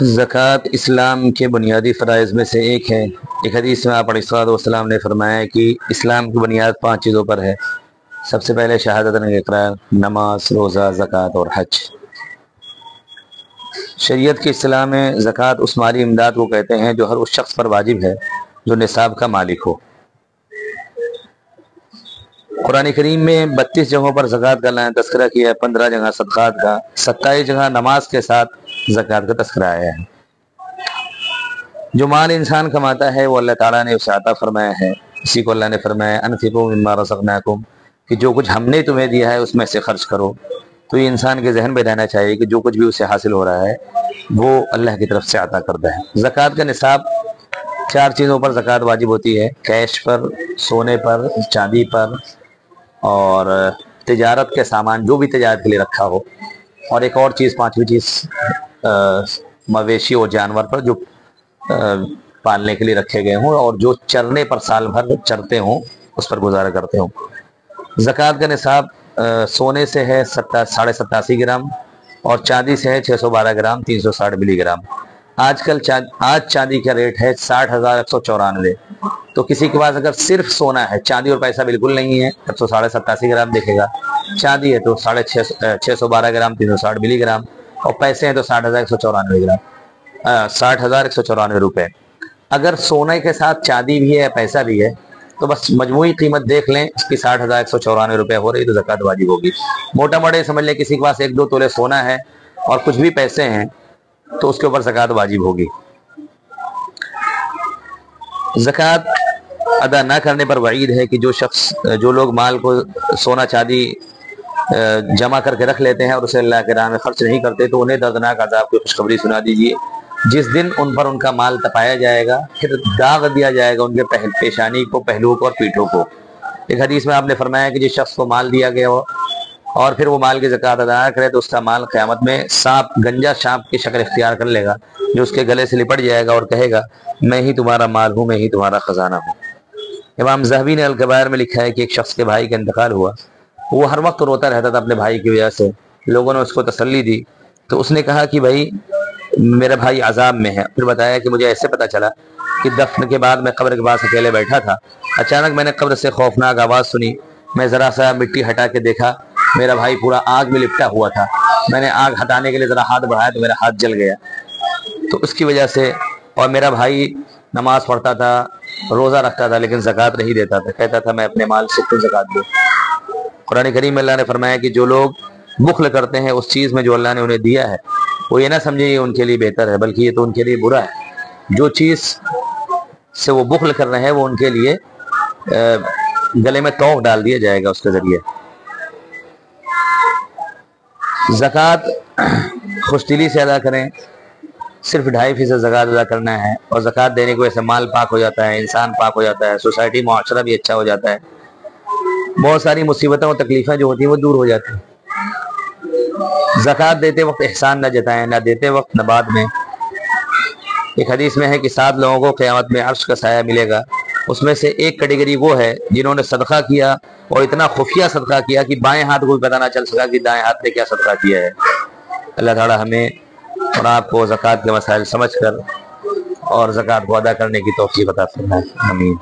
ज़कात इस्लाम के बुनियादी फ़राइज़ में से एक है। एक हदीस में आप अलैहिस्सलाम ने फरमाया है कि इस्लाम की बुनियाद 5 चीज़ों पर है। सबसे पहले शहादतन इक़रार, नमाज, रोज़ा, ज़कात और हज। शरीयत के इस्लाम में ज़कात उस माली इमदाद को कहते हैं जो हर उस शख्स पर वाजिब है जो निसाब का मालिक हो। कुरान करीम में 32 जगहों पर ज़कात का अल्लाह ने तज़किरा किया है, 15 जगह सदक़ात का, 27 जगह नमाज के साथ ज़कात का तज़किरा आया है। जो माल इंसान कमाता है वो अल्लाह ताला ने उसे अता फरमाया है। इसी को अल्लाह ने फरमाया अनफ़िक़ू मिम्मा रज़क़नाकुम, कि जो कुछ हमने तुम्हें दिया है उसमें से खर्च करो। तो ये इंसान के जहन में रहना चाहिए कि जो कुछ भी उसे हासिल हो रहा है वो अल्लाह की तरफ से अता करता है। ज़कात का निसाब 4 चीज़ों पर ज़कात वाजिब होती है, कैश पर, सोने पर, चांदी पर और तिजारत के सामान जो भी तिजारत के लिए रखा हो, और एक और चीज़, 5वीं चीज़ मवेशी और जानवर पर जो पालने के लिए रखे गए हों और जो चरने पर साल भर चरते हों, उस पर गुजारा करते हों। ज़कात का निसाब सोने से है 87.5 ग्राम और चांदी से है 612 ग्राम 360 मिलीग्राम। आज चांदी का रेट है 60,194। तो किसी के पास अगर सिर्फ सोना है, चांदी और पैसा बिल्कुल नहीं है, तब तो 87.5 ग्राम देखेगा। चांदी है तो 612 ग्राम 360 मिलीग्राम और पैसे हैं तो 60,194 ग्राम 60,194 रुपये। अगर सोने के साथ चांदी भी है, पैसा भी है, तो बस मजमूई कीमत देख लें, इसकी 60,194 रुपये हो रही तो ज़कात वाजिब होगी। मोटा मोटे समझ लें किसी के पास 1-2 तोले सोना है और कुछ भी पैसे हैं तो उसके ऊपर ज़कात वाजिब होगी। ज़कात अदा ना करने पर वईद है कि जो लोग माल को सोना चांदी जमा करके रख लेते हैं और उसे अल्लाह के राह में खर्च नहीं करते तो उन्हें दर्दनाक अज़ाब की खुशखबरी सुना दीजिए। जिस दिन उन पर उनका माल तपाया जाएगा, फिर दाग दिया जाएगा उनके पेशानी को, पहलुओं को और पीठों को। एक हदीस में आपने फरमाया कि जिस शख्स को माल दिया गया हो और फिर वो माल की ज़कात अदा ना करे तो उसका माल क़यामत में गंजा सांप की शक्ल इख्तियार कर लेगा, जो उसके गले से लिपट जाएगा और कहेगा मैं ही तुम्हारा माल हूँ, मैं ही तुम्हारा ख़जाना हूँ। इमाम ज़हबी ने अल-कबायर में लिखा है कि एक शख्स के भाई का इंतकाल हुआ। वो हर वक्त रोता रहता था अपने भाई की वजह से। लोगों ने उसको तसल्ली दी तो उसने कहा कि भाई मेरा भाई अजाब में है। फिर बताया कि मुझे ऐसे पता चला कि दफन के बाद मैं कब्र के पास अकेले बैठा था, अचानक मैंने कब्र से खौफनाक आवाज़ सुनी। मैं ज़रा सा मिट्टी हटा के देखा, मेरा भाई पूरा आग में लिपटा हुआ था। मैंने आग हटाने के लिए ज़रा हाथ बढ़ाया तो मेरा हाथ जल गया। तो उसकी वजह से, और मेरा भाई नमाज पढ़ता था, रोज़ा रखता था, लेकिन ज़कात नहीं देता था। कहता था मैं अपने माल से क्यों ज़कात दूँ। कुरान करीम में अल्लाह ने फरमाया कि जो लोग बुख्ल करते हैं उस चीज़ में जो अल्लाह ने उन्हें दिया है, वो ये ना समझे ये उनके लिए बेहतर है, बल्कि ये तो उनके लिए बुरा है। जो चीज़ से वो बुख्ल कर रहे हैं वो उनके लिए गले में तौक डाल दिया जाएगा उसके ज़रिए। ज़कात खुशदिली से अदा करें, सिर्फ 2.5% ज़कात अदा करना है और ज़कात देने को ऐसे माल पाक हो जाता है, इंसान पाक हो जाता है, सोसाइटी मुआशरा भी अच्छा हो जाता है, बहुत सारी मुसीबतें और तकलीफ़ें जो होती हैं वो दूर हो जाती हैं। ज़कात देते वक्त एहसान न जताएं, ना देते वक्त न बाद में। एक हदीस में है कि 7 लोगों को क़यामत में अर्श का साया मिलेगा। उसमें से एक कैटेगरी वो है जिन्होंने सदका किया और इतना खुफिया सदका किया कि बाएं हाथ को भी पता ना चल सका कि दाएं हाथ ने क्या सदका किया है। अल्लाह ताला हमें और आपको ज़कात के मसाइल समझ कर और ज़कात को अदा करने की तौफ़ीक़ अता फरमाए। आमीन।